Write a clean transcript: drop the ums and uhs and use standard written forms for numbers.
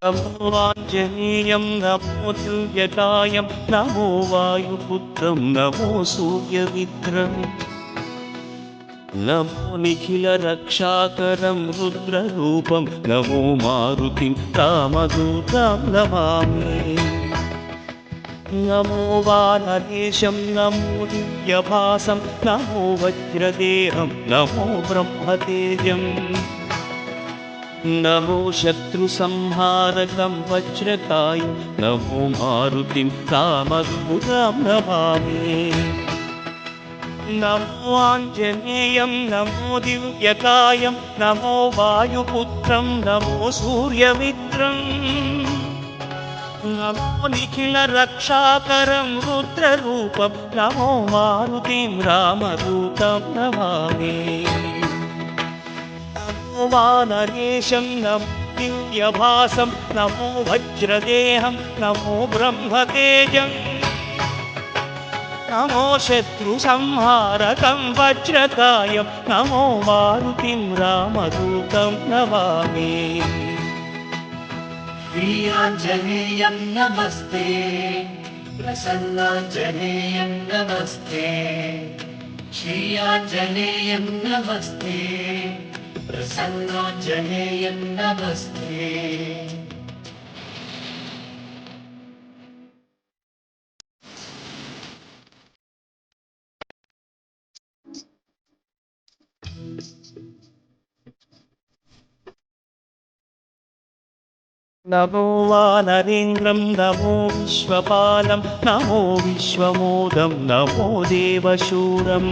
नमो आञ्जनेयं नमो दिव्यकायं नमो वायुपुत्रं नमो सूर्यमित्रम् नमो निखिलरक्षाकरं रुद्ररूपं नमो मारुतिं रामदूतं नमामि नमो वानरेशं नमो दिव्यभासं नमो वज्रदेहं नमो ब्रह्मतेजम् नमो शत्रुसंहारकं वज्रकायं नमो मारुतिं रामदूतं नमामि नमो आञ्जनेयं नमो दिव्यकायं नमो वायुपुत्रं नमो सूर्यमित्रम् नमो निखिलरक्षाकरं रुद्ररूपं नमो मारुतिं रामदूतं नमामि नमो वानरेशं नमो दिव्यभासं नमो वज्रदेहं नमो ब्रह्मतेजम् नमो शत्रुसंहारकं वज्रकायं नमो मारुतिं रामदूतं नमामि श्रीयाञ्जनेयं नमस्ते प्रसन्नाञ्जनेयं नमस्ते श्रीयाञ्जनेयं नमस्ते प्रसन्नाञ्जनेयं नमस्ते नमो वानरेन्द्रं नमो विश्वपालं नमो विश्वमोदं नमो देवशूरम्